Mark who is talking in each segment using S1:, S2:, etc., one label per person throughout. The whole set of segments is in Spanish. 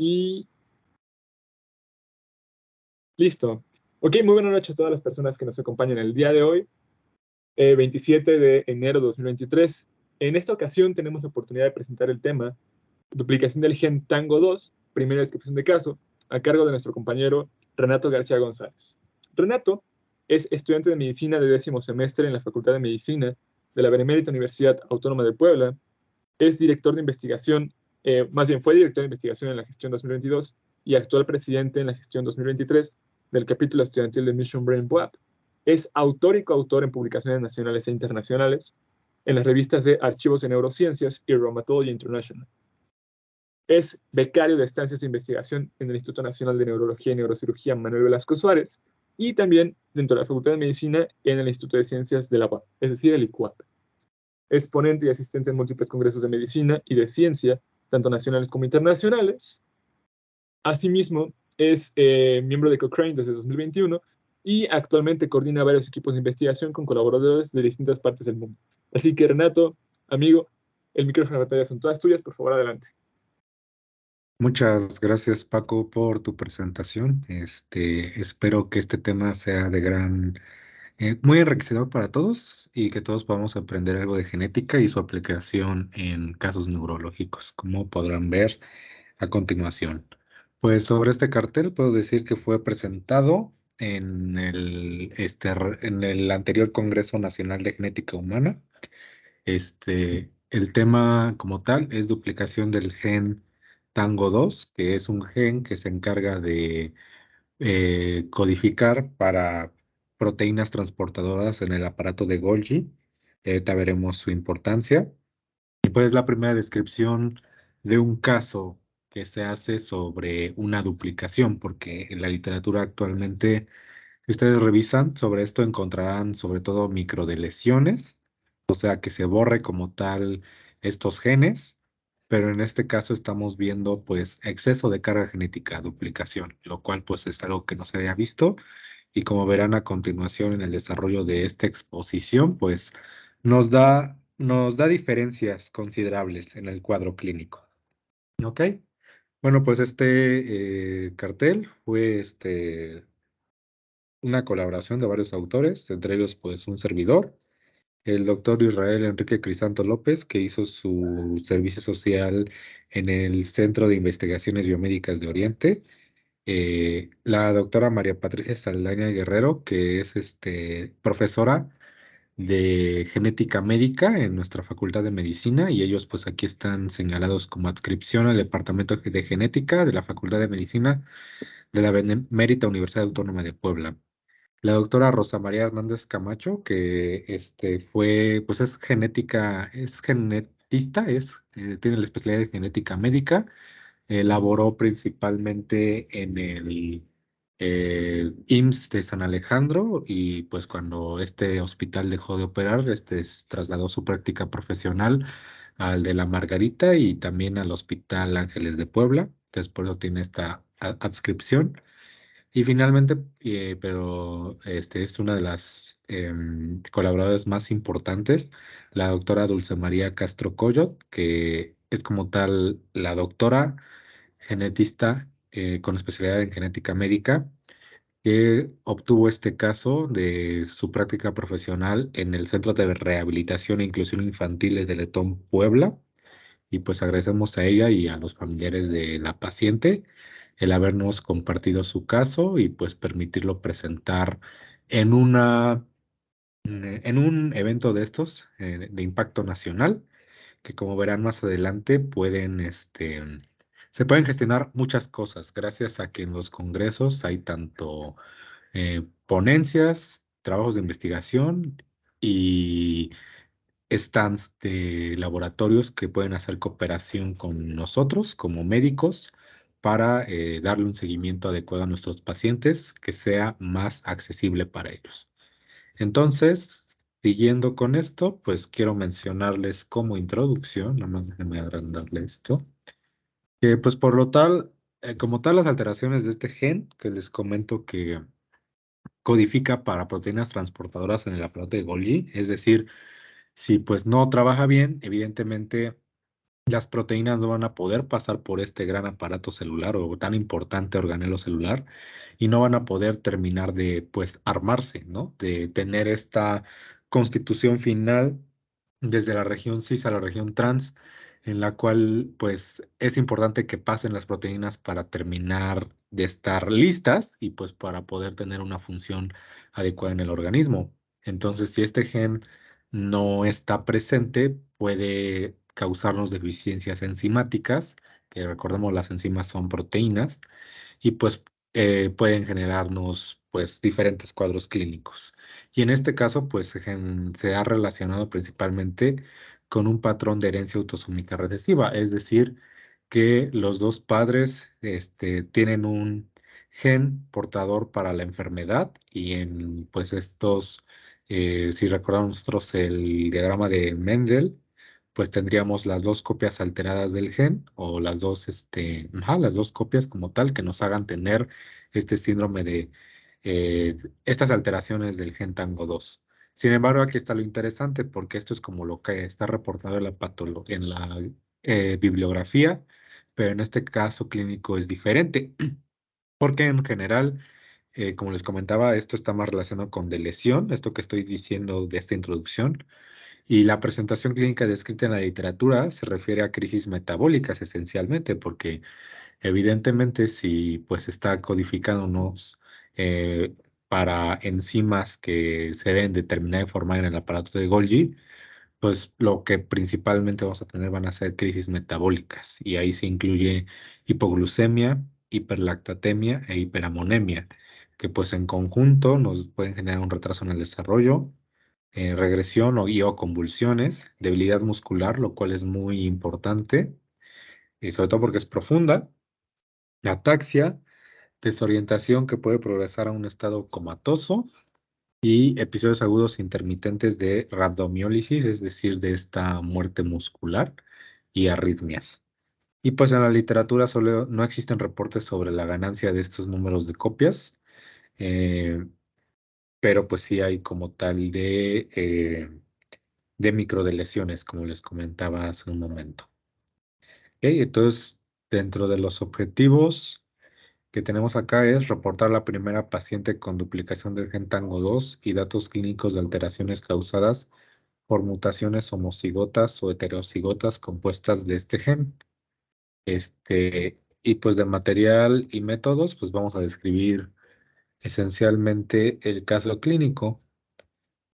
S1: Y listo. Ok, muy buenas noches a todas las personas que nos acompañan el día de hoy, 27 de enero de 2023. En esta ocasión tenemos la oportunidad de presentar el tema duplicación del gen TANGO2, primera descripción de caso, a cargo de nuestro compañero Renato García González. Renato es estudiante de medicina de 10º semestre en la Facultad de Medicina de la Benemérita Universidad Autónoma de Puebla. Es director de investigación, más bien fue director de investigación en la gestión 2022 y actual presidente en la gestión 2023 del capítulo estudiantil de Mission Brain Lab. Es autor y coautor en publicaciones nacionales e internacionales en las revistas de Archivos de Neurociencias y Rheumatology International. Es becario de estancias de investigación en el Instituto Nacional de Neurología y Neurocirugía Manuel Velasco Suárez y también dentro de la Facultad de Medicina en el Instituto de Ciencias de la UAP, es decir, el ICUAP. Es ponente y asistente en múltiples congresos de medicina y de ciencia, tanto nacionales como internacionales. Asimismo, es miembro de Cochrane desde 2021 y actualmente coordina varios equipos de investigación con colaboradores de distintas partes del mundo. Así que, Renato, amigo, el micrófono y la batalla son todas tuyas, por favor, adelante.
S2: Muchas gracias, Paco, por tu presentación. Espero que este tema sea de muy enriquecedor para todos y que todos podamos aprender algo de genética y su aplicación en casos neurológicos, como podrán ver a continuación. Pues sobre este cartel puedo decir que fue presentado en el anterior Congreso Nacional de Genética Humana. El tema como tal es duplicación del gen TANGO2, que es un gen que se encarga de codificar para proteínas transportadoras en el aparato de Golgi. Ahorita veremos su importancia. Y pues la primera descripción de un caso que se hace sobre una duplicación, porque en la literatura actualmente, si ustedes revisan sobre esto, encontrarán sobre todo microdeleciones, o sea, que se borre como tal estos genes, pero en este caso estamos viendo pues exceso de carga genética, duplicación, lo cual pues es algo que no se había visto y como verán a continuación en el desarrollo de esta exposición, pues nos da diferencias considerables en el cuadro clínico. ¿Ok? Bueno, pues este cartel fue una colaboración de varios autores, entre ellos pues un servidor, el doctor Israel Enrique Crisanto López, que hizo su servicio social en el Centro de Investigaciones Biomédicas de Oriente, la doctora María Patricia Saldaña Guerrero, que es profesora de genética médica en nuestra Facultad de Medicina, y ellos pues aquí están señalados como adscripción al Departamento de Genética de la Facultad de Medicina de la Benemérita Universidad Autónoma de Puebla. La doctora Rosa María Hernández Camacho, que pues es genetista, tiene la especialidad de genética médica. Laboró principalmente en el IMSS de San Alejandro y pues cuando este hospital dejó de operar, trasladó su práctica profesional al de la Margarita y también al Hospital Ángeles de Puebla. Entonces por eso tiene esta adscripción. Y finalmente, pero es una de las colaboradoras más importantes, la doctora Dulce María Castro Coyot, que es como tal la doctora genetista con especialidad en genética médica, que obtuvo este caso de su práctica profesional en el Centro de Rehabilitación e Inclusión Infantil de Letón, Puebla. Y pues agradecemos a ella y a los familiares de la paciente el habernos compartido su caso y pues permitirlo presentar en en un evento de estos de impacto nacional, que como verán más adelante se pueden gestionar muchas cosas gracias a que en los congresos hay tanto ponencias, trabajos de investigación y stands de laboratorios que pueden hacer cooperación con nosotros como médicos para darle un seguimiento adecuado a nuestros pacientes que sea más accesible para ellos. Entonces, siguiendo con esto, pues quiero mencionarles como introducción, nada más déjenme agrandarle esto, que pues por lo tal, como tal las alteraciones de este gen que les comento que codifica para proteínas transportadoras en el aparato de Golgi, es decir, si pues no trabaja bien, evidentemente las proteínas no van a poder pasar por este gran aparato celular o tan importante organelo celular y no van a poder terminar de, pues, armarse, ¿no? De tener esta constitución final desde la región cis a la región trans, en la cual, pues, es importante que pasen las proteínas para terminar de estar listas y, pues, para poder tener una función adecuada en el organismo. Entonces, si este gen no está presente, puede causarnos deficiencias enzimáticas, que recordemos las enzimas son proteínas, y pues pueden generarnos pues diferentes cuadros clínicos. Y en este caso pues se ha relacionado principalmente con un patrón de herencia autosómica recesiva, es decir, que los dos padres tienen un gen portador para la enfermedad y en pues estos, si recordamos nosotros el diagrama de Mendel, pues tendríamos las dos copias alteradas del gen o las dos copias como tal que nos hagan tener este síndrome de estas alteraciones del gen tango 2. Sin embargo, aquí está lo interesante porque esto es como lo que está reportado en en la bibliografía, pero en este caso clínico es diferente porque en general, como les comentaba, esto está más relacionado con de lesión, esto que estoy diciendo de esta introducción y la presentación clínica descrita en la literatura se refiere a crisis metabólicas esencialmente, porque evidentemente si pues está codificándonos para enzimas que se deben determinar y formar en el aparato de Golgi, pues lo que principalmente vamos a tener van a ser crisis metabólicas y ahí se incluye hipoglucemia, hiperlactatemia e hiperamonemia, que pues en conjunto nos pueden generar un retraso en el desarrollo, regresión o convulsiones, debilidad muscular, lo cual es muy importante, y sobre todo porque es profunda, ataxia, desorientación que puede progresar a un estado comatoso y episodios agudos intermitentes de rabdomiólisis, es decir, de esta muerte muscular y arritmias. Y pues en la literatura solo no existen reportes sobre la ganancia de estos números de copias, eh, pero pues sí hay como tal de microdelesiones, como les comentaba hace un momento. Ok, entonces, dentro de los objetivos que tenemos acá es reportar la primera paciente con duplicación del gen tango 2 y datos clínicos de alteraciones causadas por mutaciones homocigotas o heterocigotas compuestas de este gen. Y pues de material y métodos, pues vamos a describir esencialmente el caso clínico.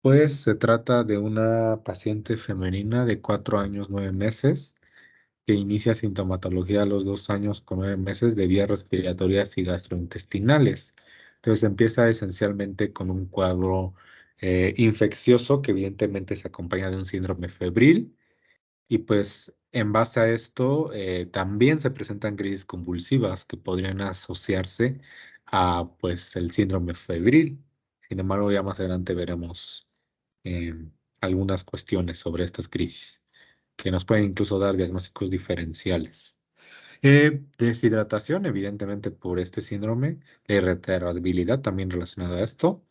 S2: Pues se trata de una paciente femenina de 4 años 9 meses que inicia sintomatología a los 2 años con 9 meses de vías respiratorias y gastrointestinales. Entonces empieza esencialmente con un cuadro infeccioso que evidentemente se acompaña de un síndrome febril y pues en base a esto también se presentan crisis convulsivas que podrían asociarse a pues el síndrome febril. Sin embargo, ya más adelante veremos eh, algunas cuestiones sobre estas crisis que nos pueden incluso dar diagnósticos diferenciales. Deshidratación, evidentemente por este síndrome, la irritabilidad también relacionada a esto,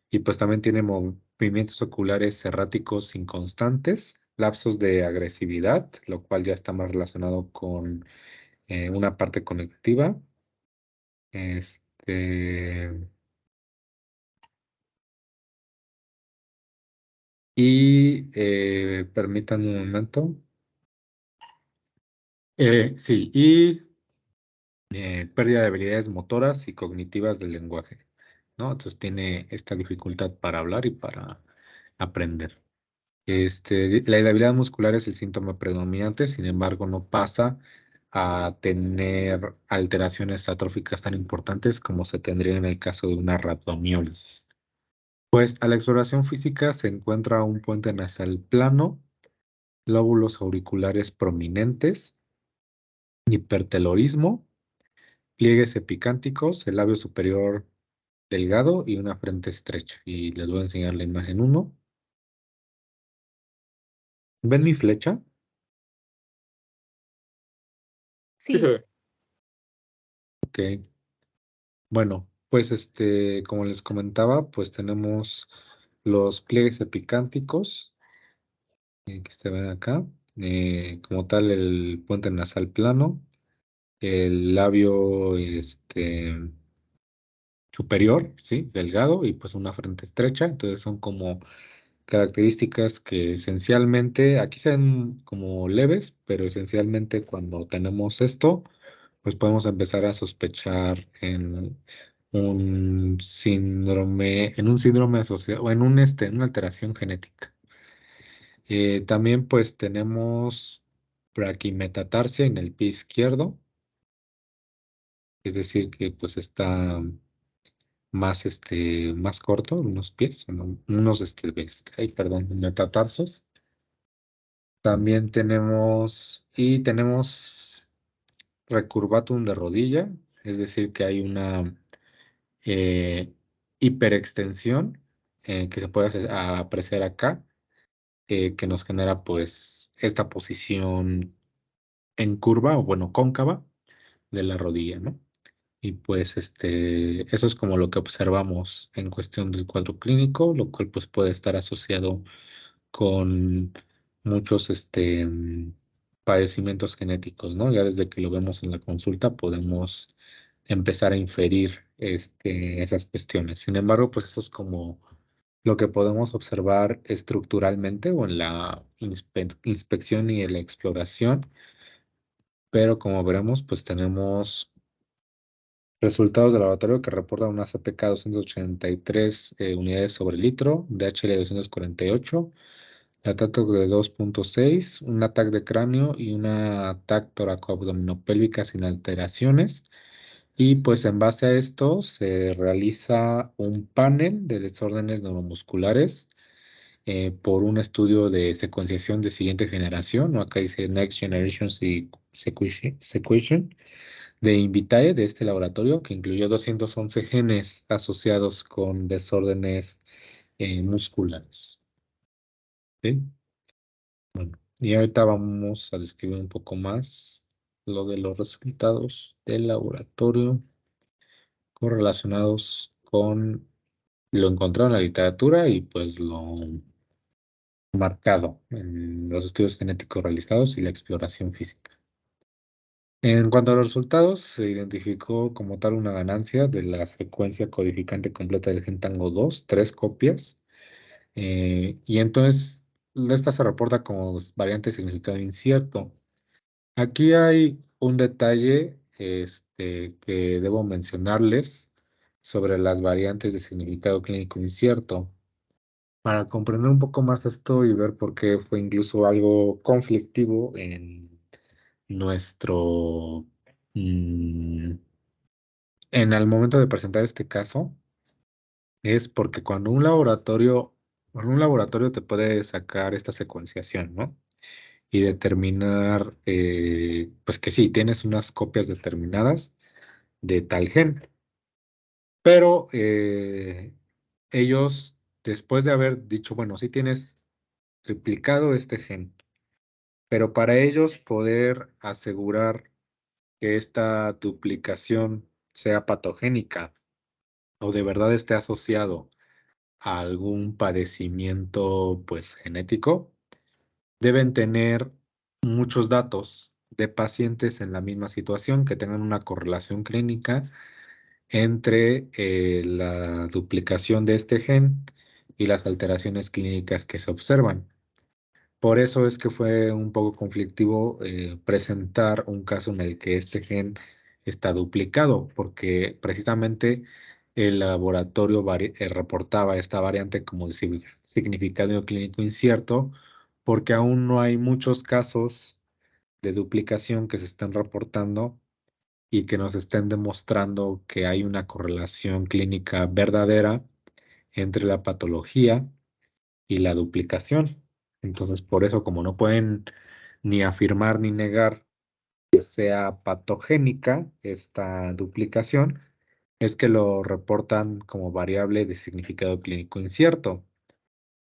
S2: y pues también tiene movimientos oculares erráticos inconstantes, lapsos de agresividad, lo cual ya está más relacionado con una parte conectiva. Este, permítanme un momento. Sí, y pérdida de habilidades motoras y cognitivas del lenguaje, ¿no? Entonces tiene esta dificultad para hablar y para aprender. La inhabilidad muscular es el síntoma predominante, sin embargo, no pasa a tener alteraciones atróficas tan importantes como se tendría en el caso de una rhabdomiólisis. Pues a la exploración física se encuentra un puente nasal plano, lóbulos auriculares prominentes, hipertelorismo, pliegues epicánticos, el labio superior delgado y una frente estrecha. Y les voy a enseñar la imagen uno. ¿Ven mi flecha?
S1: Sí se
S3: Sí,
S1: ve.
S2: Ok. Bueno, pues como les comentaba, pues tenemos los pliegues epicánticos que se ven acá. como tal el puente nasal plano, el labio superior, ¿sí? Delgado y pues una frente estrecha. Entonces son como características que esencialmente, aquí se ven como leves, pero esencialmente cuando tenemos esto, pues podemos empezar a sospechar en un síndrome asociado, o en una alteración genética. También pues tenemos braquimetatarsia en el pie izquierdo, es decir, que pues está más corto, unos pies, ay, perdón, metatarsos. También tenemos recurvatum de rodilla, es decir, que hay una eh, hiperextensión que se puede apreciar acá, que nos genera pues esta posición en curva o bueno, cóncava de la rodilla, ¿no? Y pues eso es como lo que observamos en cuestión del cuadro clínico, lo cual pues puede estar asociado con muchos padecimientos genéticos, ¿no? Ya desde que lo vemos en la consulta podemos empezar a inferir esas cuestiones. Sin embargo, pues eso es como lo que podemos observar estructuralmente o en la inspección y en la exploración, pero como veremos, pues tenemos resultados de laboratorio que reportan una CPK 283 unidades sobre litro, DHL 248, lactato de 2.6, un ataque de cráneo y una ataque toracoabdominopélvica sin alteraciones. Y pues en base a esto se realiza un panel de desórdenes neuromusculares por un estudio de secuenciación de siguiente generación, o acá dice Next Generation Sequencing, de Invitae de este laboratorio, que incluyó 211 genes asociados con desórdenes musculares. ¿Sí? Bueno, y ahorita vamos a describir un poco más lo de los resultados del laboratorio correlacionados con lo encontrado en la literatura y pues lo marcado en los estudios genéticos realizados y la exploración física. En cuanto a los resultados, se identificó como tal una ganancia de la secuencia codificante completa del gen Tango 2, 3 copias, y entonces esta se reporta como variante de significado incierto. Aquí hay un detalle que debo mencionarles sobre las variantes de significado clínico incierto. Para comprender un poco más esto y ver por qué fue incluso algo conflictivo en nuestro, mm, en el momento de presentar este caso, es porque cuando un laboratorio te puede sacar esta secuenciación, ¿no? Y determinar, pues que sí, tienes unas copias determinadas de tal gen, pero ellos, después de haber dicho, bueno, sí tienes replicado este gen, pero para ellos poder asegurar que esta duplicación sea patogénica o de verdad esté asociado a algún padecimiento, pues genético, deben tener muchos datos de pacientes en la misma situación que tengan una correlación clínica entre la duplicación de este gen y las alteraciones clínicas que se observan. Por eso es que fue un poco conflictivo presentar un caso en el que este gen está duplicado, porque precisamente el laboratorio reportaba esta variante como de significado clínico incierto, porque aún no hay muchos casos de duplicación que se estén reportando y que nos estén demostrando que hay una correlación clínica verdadera entre la patología y la duplicación. Entonces, por eso, como no pueden ni afirmar ni negar que sea patogénica esta duplicación, es que lo reportan como variable de significado clínico incierto.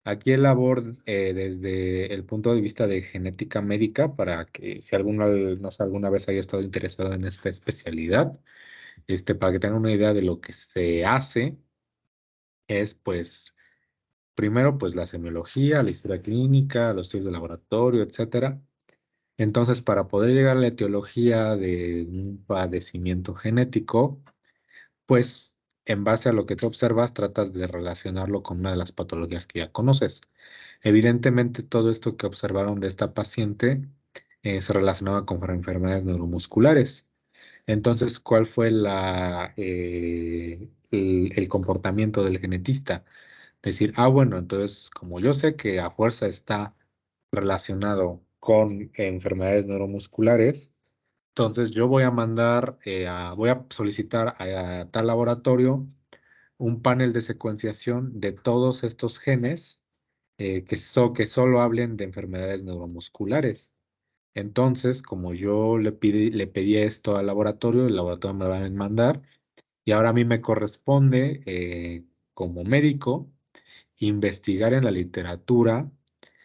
S2: Aquí elaboro desde el punto de vista de genética médica para que si no sé, alguna vez haya estado interesado en esta especialidad, para que tengan una idea de lo que se hace, es pues primero pues la semiología, la historia clínica, los estudios de laboratorio, etcétera. Entonces, para poder llegar a la etiología de un padecimiento genético, pues en base a lo que tú observas, tratas de relacionarlo con una de las patologías que ya conoces. Evidentemente, todo esto que observaron de esta paciente se relacionaba con enfermedades neuromusculares. Entonces, ¿cuál fue el comportamiento del genetista? Decir, bueno, entonces, como yo sé que a fuerza está relacionado con enfermedades neuromusculares, entonces yo voy a voy a solicitar a tal laboratorio un panel de secuenciación de todos estos genes que solo hablen de enfermedades neuromusculares. Entonces, como yo le pedí esto al laboratorio, el laboratorio me va a mandar y ahora a mí me corresponde, como médico, investigar en la literatura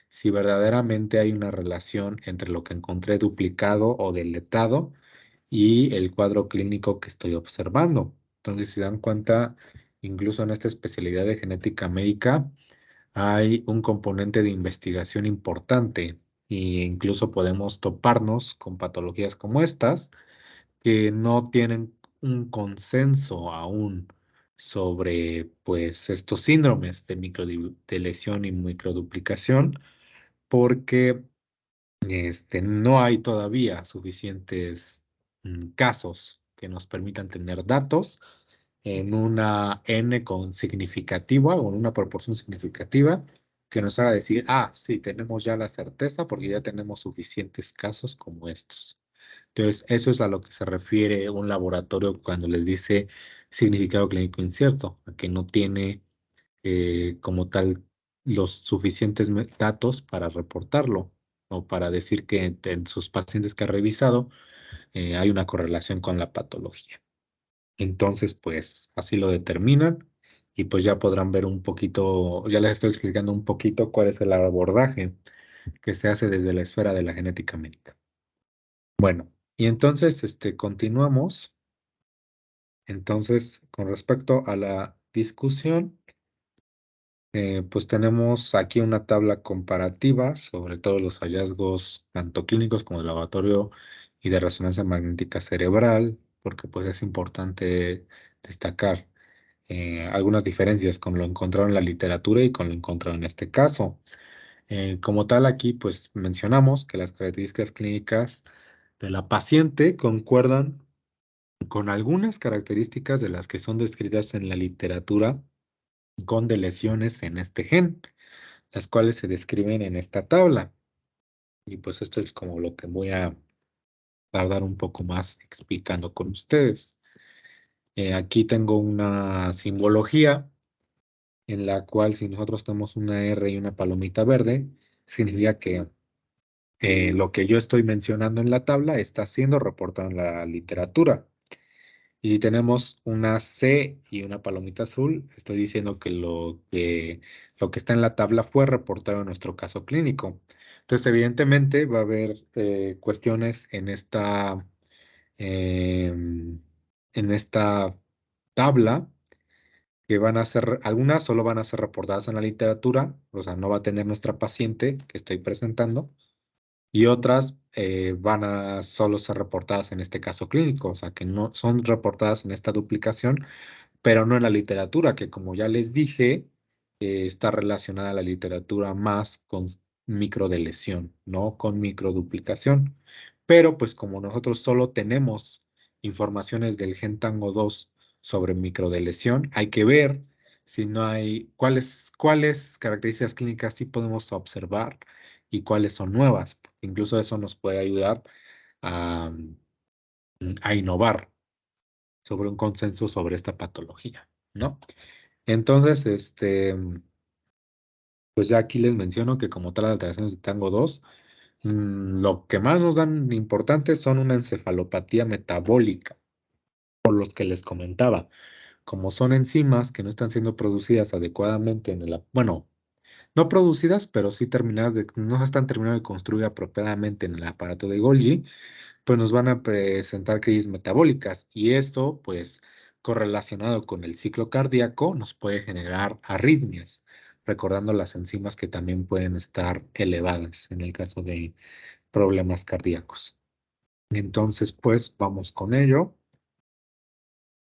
S2: si verdaderamente hay una relación entre lo que encontré duplicado o deletado y el cuadro clínico que estoy observando. Entonces, si dan cuenta, incluso en esta especialidad de genética médica, hay un componente de investigación importante e incluso podemos toparnos con patologías como estas que no tienen un consenso aún sobre pues estos síndromes de lesión y microduplicación porque no hay todavía suficientes casos que nos permitan tener datos en una N con significativa o en una proporción significativa que nos haga decir, sí, tenemos ya la certeza porque ya tenemos suficientes casos como estos. Entonces, eso es a lo que se refiere un laboratorio cuando les dice significado clínico incierto, a que no tiene como tal los suficientes datos para reportarlo o para decir que en sus pacientes que ha revisado hay una correlación con la patología. Entonces, pues así lo determinan y pues ya podrán ver un poquito, ya les estoy explicando un poquito cuál es el abordaje que se hace desde la esfera de la genética médica. Bueno, y entonces continuamos. Entonces, con respecto a la discusión, pues tenemos aquí una tabla comparativa sobre todos los hallazgos, tanto clínicos como de laboratorio y de resonancia magnética cerebral, porque pues es importante destacar algunas diferencias con lo encontrado en la literatura y con lo encontrado en este caso. Como tal, aquí pues mencionamos que las características clínicas de la paciente concuerdan con algunas características de las que son descritas en la literatura con de lesiones en este gen, las cuales se describen en esta tabla. Y pues esto es como lo que voy a tardar un poco más explicando con ustedes. Aquí tengo una simbología en la cual si nosotros tenemos una R y una palomita verde, significa que lo que yo estoy mencionando en la tabla está siendo reportado en la literatura. Y si tenemos una C y una palomita azul, estoy diciendo que lo que está en la tabla fue reportado en nuestro caso clínico. Entonces, evidentemente, va a haber cuestiones en esta tabla que van a ser, algunas solo van a ser reportadas en la literatura, o sea, no va a tener nuestra paciente que estoy presentando, y otras van a solo ser reportadas en este caso clínico, o sea, que no son reportadas en esta duplicación, pero no en la literatura, que como ya les dije, está relacionada a la literatura más con microdeleción, no con microduplicación. Pero pues como nosotros solo tenemos informaciones del gen Tango 2 sobre microdeleción, hay que ver si no hay, cuáles características clínicas sí podemos observar y cuáles son nuevas. Incluso eso nos puede ayudar a, a innovar sobre un consenso sobre esta patología, ¿no? Entonces, pues ya aquí les menciono que como tal las alteraciones de Tango 2, lo que más nos dan importante son una encefalopatía metabólica, por los que les comentaba. Como son enzimas que no están siendo producidas adecuadamente bueno, no producidas, pero sí terminadas no se están terminando de construir apropiadamente en el aparato de Golgi, pues nos van a presentar crisis metabólicas y esto, pues correlacionado con el ciclo cardíaco, nos puede generar arritmias, recordando las enzimas que también pueden estar elevadas en el caso problemas cardíacos. Entonces, pues vamos con ello.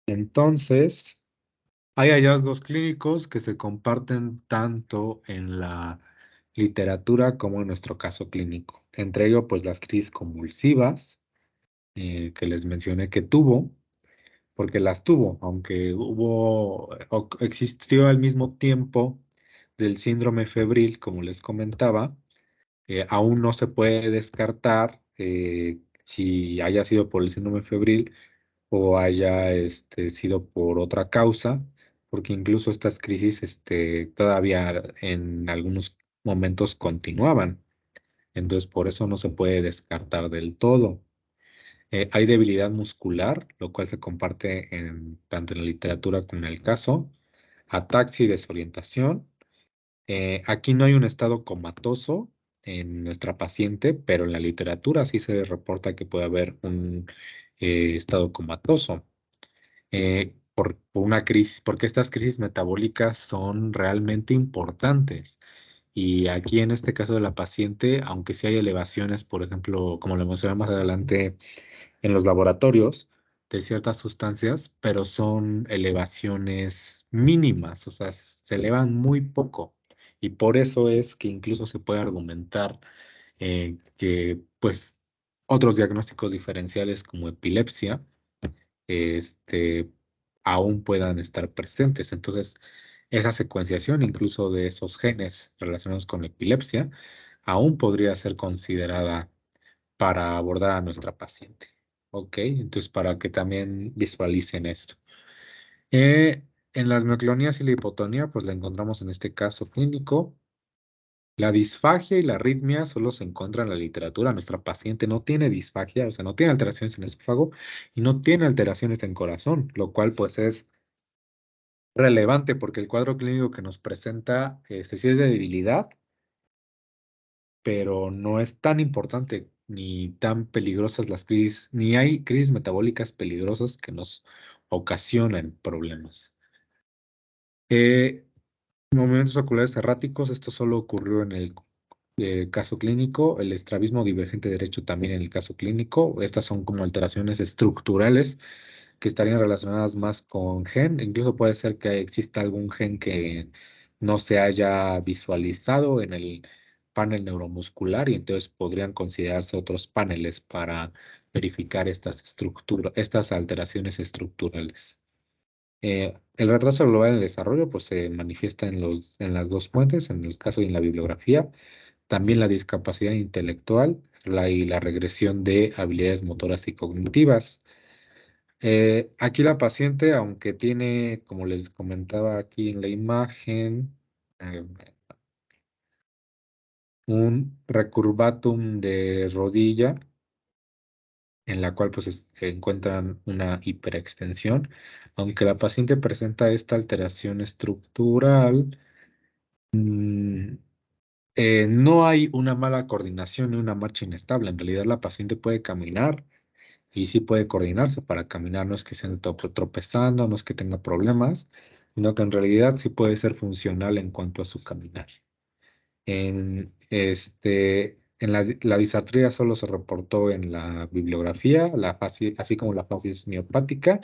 S2: Entonces, hay hallazgos clínicos que se comparten tanto en la literatura como en nuestro caso clínico. Entre ellos, pues las crisis convulsivas que les mencioné que tuvo, porque las tuvo, aunque existió al mismo tiempo del síndrome febril, como les comentaba, aún no se puede descartar si haya sido por el síndrome febril o haya sido por otra causa, porque incluso estas crisis todavía en algunos momentos continuaban. Entonces, por eso no se puede descartar del todo. Hay debilidad muscular, lo cual se comparte tanto en la literatura como en el caso, ataxia y desorientación. Aquí no hay un estado comatoso en nuestra paciente, pero en la literatura sí se reporta que puede haber un estado comatoso por una crisis, porque estas crisis metabólicas son realmente importantes. Y aquí en este caso de la paciente, aunque sí hay elevaciones, por ejemplo, como lo mencioné más adelante, en los laboratorios de ciertas sustancias, pero son elevaciones mínimas, o sea, se elevan muy poco. Y por eso es que incluso se puede argumentar que, pues, otros diagnósticos diferenciales como epilepsia, este, aún puedan estar presentes. Entonces, esa secuenciación incluso de esos genes relacionados con epilepsia aún podría ser considerada para abordar a nuestra paciente. Ok, entonces para que también visualicen esto. En las mioclonías y la hipotonía, pues la encontramos en este caso clínico. La disfagia y la arritmia solo se encuentran en la literatura. Nuestra paciente no tiene disfagia, o sea, no tiene alteraciones en el esófago y no tiene alteraciones en corazón, lo cual pues es relevante porque el cuadro clínico que nos presenta sí es de debilidad, pero no es tan importante ni tan peligrosas las crisis, ni hay crisis metabólicas peligrosas que nos ocasionan problemas. Movimientos oculares erráticos, esto solo ocurrió en el caso clínico, el estrabismo divergente derecho también en el caso clínico. Estas son como alteraciones estructurales que estarían relacionadas más con gen. Incluso puede ser que exista algún gen que no se haya visualizado en el panel neuromuscular y entonces podrían considerarse otros paneles para verificar estas alteraciones estructurales. El retraso global en el desarrollo pues, se manifiesta en las dos fuentes, en el caso y en la bibliografía. También la discapacidad intelectual y la regresión de habilidades motoras y cognitivas. Aquí la paciente, aunque tiene, como les comentaba aquí en la imagen, eh, un recurvatum de rodilla, en la cual pues encuentran una hiperextensión. Aunque la paciente presenta esta alteración estructural, mm, no hay una mala coordinación ni una marcha inestable. En realidad la paciente puede caminar y sí puede coordinarse para caminar. No es que se ande tropezando, no es que tenga problemas, sino que en realidad sí puede ser funcional en cuanto a su caminar. La disartría solo se reportó en la bibliografía, así como la facies miopática,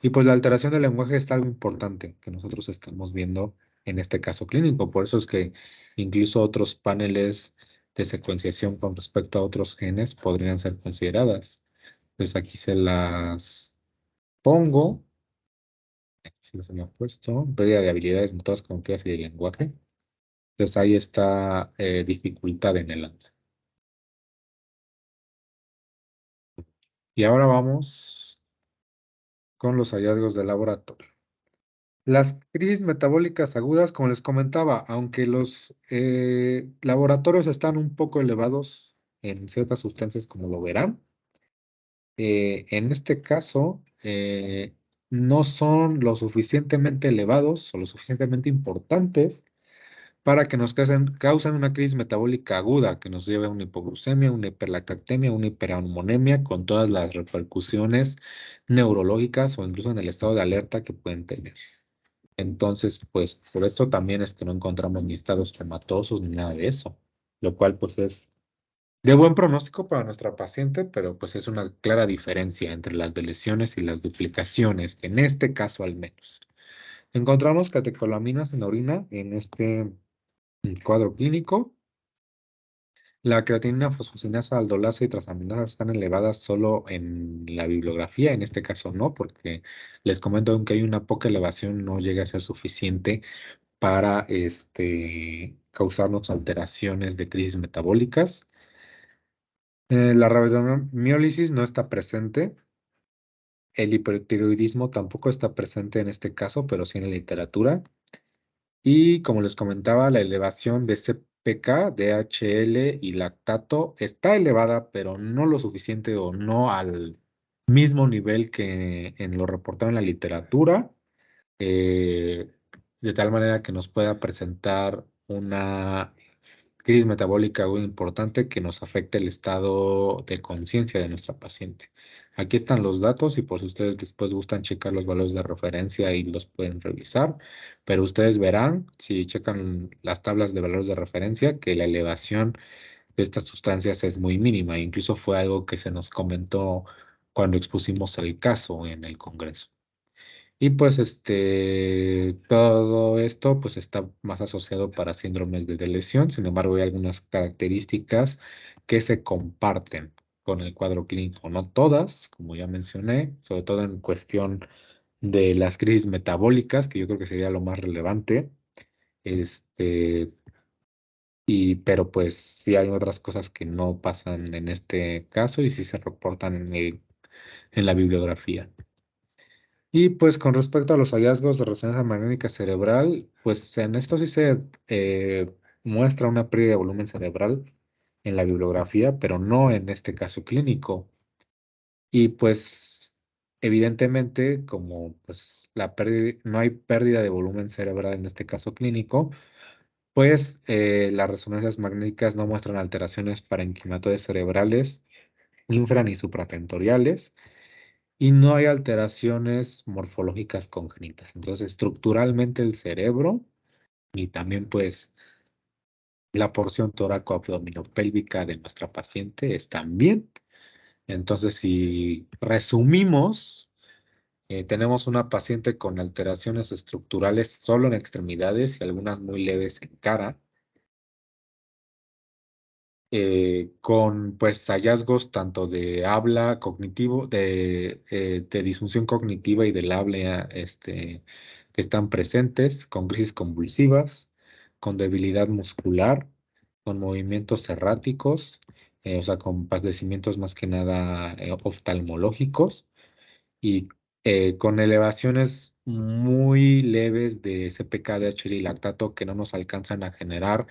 S2: y pues la alteración del lenguaje es algo importante que nosotros estamos viendo en este caso clínico. Por eso es que incluso otros paneles de secuenciación con respecto a otros genes podrían ser consideradas. Entonces aquí se las pongo, aquí se las había puesto, pérdida de habilidades motoras cognitivas y de lenguaje. Entonces ahí está dificultad en el habla. Y ahora vamos con los hallazgos de laboratorio. Las crisis metabólicas agudas, como les comentaba, aunque los laboratorios están un poco elevados en ciertas sustancias, como lo verán, en este caso no son lo suficientemente elevados o lo suficientemente importantes para que nos causen una crisis metabólica aguda que nos lleve a una hipoglucemia, una hiperlactatemia, una hiperalmonemia, con todas las repercusiones neurológicas o incluso en el estado de alerta que pueden tener. Entonces, pues por esto también es que no encontramos ni estados comatosos ni nada de eso, lo cual pues es de buen pronóstico para nuestra paciente, pero pues es una clara diferencia entre las deleciones y las duplicaciones, en este caso al menos. Encontramos catecolaminas en la orina en este cuadro clínico. La creatinina, fosfocinasa, aldolasa y transaminasa están elevadas solo en la bibliografía, en este caso no, porque les comento, aunque hay una poca elevación, no llega a ser suficiente para causarnos alteraciones de crisis metabólicas. La rabdomiólisis no está presente. El hipertiroidismo tampoco está presente en este caso, pero sí en la literatura. Y como les comentaba, la elevación de CPK, DHL y lactato está elevada, pero no lo suficiente o no al mismo nivel que en lo reportado en la literatura, eh, de tal manera que nos pueda presentar una crisis metabólica muy importante que nos afecte el estado de conciencia de nuestra paciente. Aquí están los datos y por si ustedes después gustan checar los valores de referencia y los pueden revisar, pero ustedes verán, si checan las tablas de valores de referencia, que la elevación de estas sustancias es muy mínima. Incluso fue algo que se nos comentó cuando expusimos el caso en el Congreso. Y pues todo esto pues está más asociado para síndromes de lesión. Sin embargo, hay algunas características que se comparten con el cuadro clínico. No todas, como ya mencioné, sobre todo en cuestión de las crisis metabólicas, que yo creo que sería lo más relevante. Este, pero pues sí hay otras cosas que no pasan en este caso y sí se reportan en la bibliografía. Y pues con respecto a los hallazgos de resonancia magnética cerebral, pues en esto sí se muestra una pérdida de volumen cerebral en la bibliografía, pero no en este caso clínico. Y pues evidentemente, como pues no hay pérdida de volumen cerebral en este caso clínico, pues las resonancias magnéticas no muestran alteraciones parenquimatoides cerebrales, infra ni supratentoriales y no hay alteraciones morfológicas congénitas. Entonces, estructuralmente el cerebro y también pues la porción toracoabdominopélvica de nuestra paciente están bien. Entonces, si resumimos, tenemos una paciente con alteraciones estructurales solo en extremidades y algunas muy leves en cara, con pues hallazgos tanto de habla cognitivo, de disfunción cognitiva y del habla que están presentes, con crisis convulsivas, con debilidad muscular, con movimientos erráticos, o sea, con padecimientos más que nada oftalmológicos y con elevaciones muy leves de CPK, DHL y lactato que no nos alcanzan a generar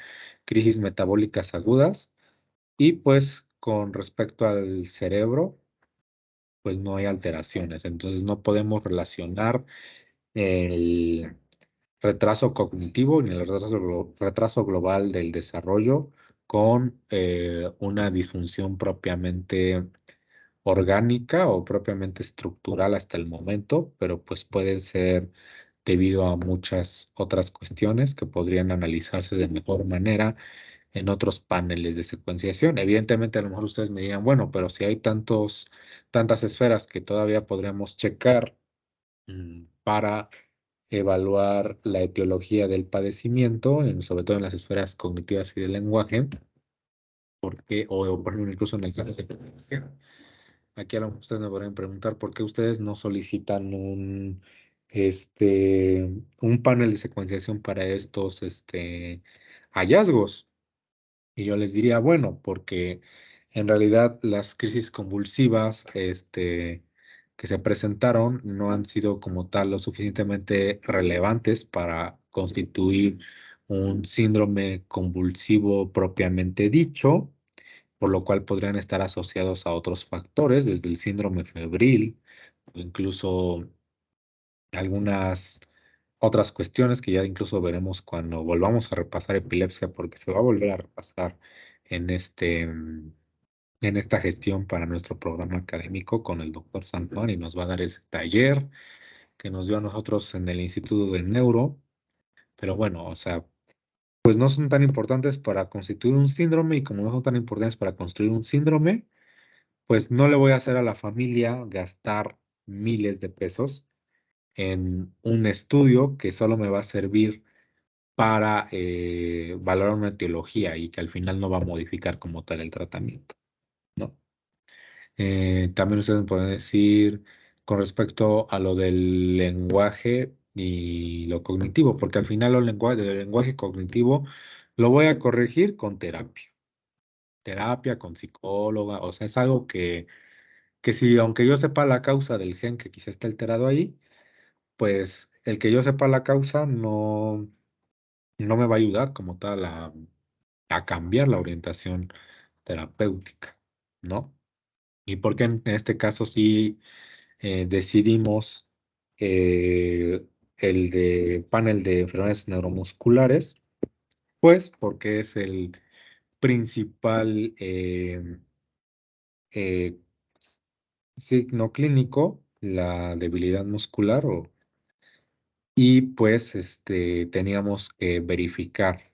S2: crisis metabólicas agudas y pues con respecto al cerebro, pues no hay alteraciones. Entonces no podemos relacionar el retraso cognitivo ni el retraso global del desarrollo con una disfunción propiamente orgánica o propiamente estructural hasta el momento, pero pues puede ser debido a muchas otras cuestiones que podrían analizarse de mejor manera en otros paneles de secuenciación. Evidentemente, a lo mejor ustedes me dirán, bueno, pero si hay tantas esferas que todavía podríamos checar para evaluar la etiología del padecimiento, sobre todo en las esferas cognitivas y del lenguaje, o por ejemplo, incluso en el caso de prevención. Aquí a lo mejor ustedes me podrían preguntar por qué ustedes no solicitan un panel de secuenciación para estos hallazgos. Y yo les diría, bueno, porque en realidad las crisis convulsivas, que se presentaron no han sido como tal lo suficientemente relevantes para constituir un síndrome convulsivo propiamente dicho, por lo cual podrían estar asociados a otros factores, desde el síndrome febril o incluso algunas otras cuestiones que ya incluso veremos cuando volvamos a repasar epilepsia, porque se va a volver a repasar en en esta gestión para nuestro programa académico con el doctor San Juan y nos va a dar ese taller que nos dio a nosotros en el Instituto de Neuro. Pero bueno, o sea, pues no son tan importantes para constituir un síndrome y como no son tan importantes para construir un síndrome, pues no le voy a hacer a la familia gastar miles de pesos en un estudio que solo me va a servir para valorar una etiología y que al final no va a modificar como tal el tratamiento, ¿no? También ustedes me pueden decir con respecto a lo del lenguaje y lo cognitivo, porque al final del lenguaje cognitivo lo voy a corregir con terapia con psicóloga, o sea, es algo que si, aunque yo sepa la causa del gen que quizá esté alterado ahí, pues el que yo sepa la causa no me va a ayudar como tal a cambiar la orientación terapéutica, ¿no? Y porque en este caso sí decidimos el de panel de enfermedades neuromusculares, pues porque es el principal eh, signo clínico, la debilidad muscular, y pues teníamos que verificar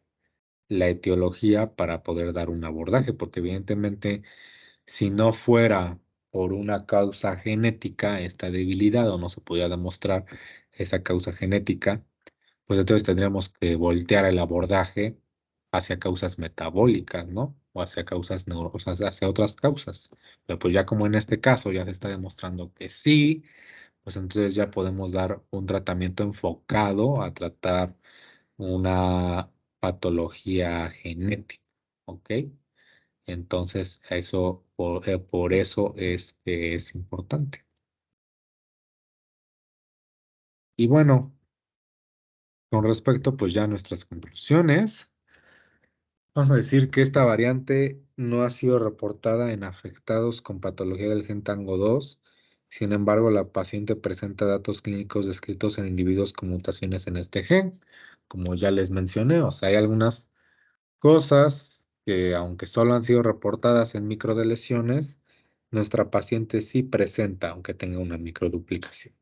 S2: la etiología para poder dar un abordaje, porque evidentemente si no fuera por una causa genética esta debilidad o no se podía demostrar esa causa genética, pues entonces tendríamos que voltear el abordaje hacia causas metabólicas, ¿no? O hacia causas o sea, hacia otras causas. Pero pues ya como en este caso ya se está demostrando que sí, pues entonces ya podemos dar un tratamiento enfocado a tratar una patología genética, ¿ok? Entonces, eso, por eso es que es importante. Y bueno, con respecto pues ya a nuestras conclusiones, vamos a decir que esta variante no ha sido reportada en afectados con patología del gen tango 2. Sin embargo, la paciente presenta datos clínicos descritos en individuos con mutaciones en este gen, como ya les mencioné. O sea, hay algunas cosas que, aunque solo han sido reportadas en microdelesiones, nuestra paciente sí presenta, aunque tenga una microduplicación.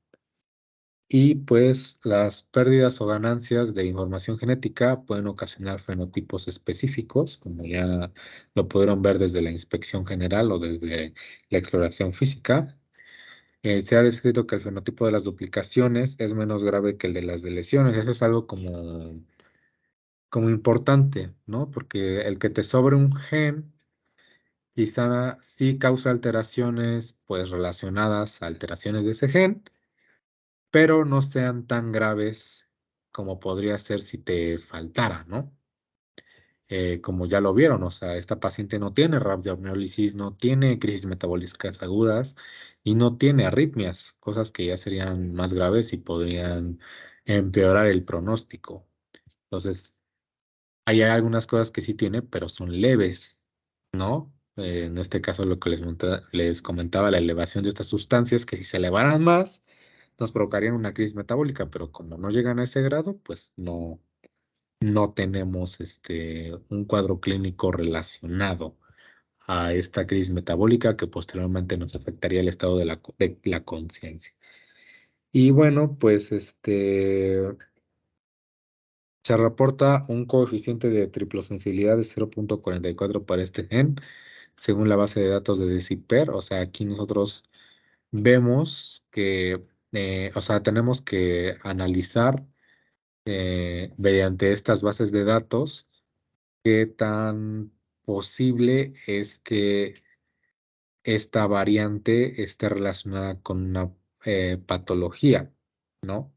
S2: Y pues las pérdidas o ganancias de información genética pueden ocasionar fenotipos específicos, como ya lo pudieron ver desde la inspección general o desde la exploración física. Se ha descrito que el fenotipo de las duplicaciones es menos grave que el de las deleciones. Eso es algo como importante, ¿no? Porque el que te sobre un gen quizá sí causa alteraciones pues relacionadas a alteraciones de ese gen, pero no sean tan graves como podría ser si te faltara, ¿no? Como ya lo vieron, o sea, esta paciente no tiene rhabdomiólisis, no tiene crisis metabólicas agudas y no tiene arritmias, cosas que ya serían más graves y podrían empeorar el pronóstico. Entonces, hay algunas cosas que sí tiene, pero son leves, ¿no? En este caso, lo que les comentaba, la elevación de estas sustancias, que si se elevaran más, nos provocarían una crisis metabólica, pero como no llegan a ese grado, pues no tenemos un cuadro clínico relacionado a esta crisis metabólica que posteriormente nos afectaría el estado de la conciencia. Y bueno, pues se reporta un coeficiente de triplosensibilidad de 0,44 para este gen, según la base de datos de DECIPER. O sea, aquí nosotros vemos que, o sea, tenemos que analizar mediante estas bases de datos qué tan posible es que esta variante esté relacionada con una patología, ¿no?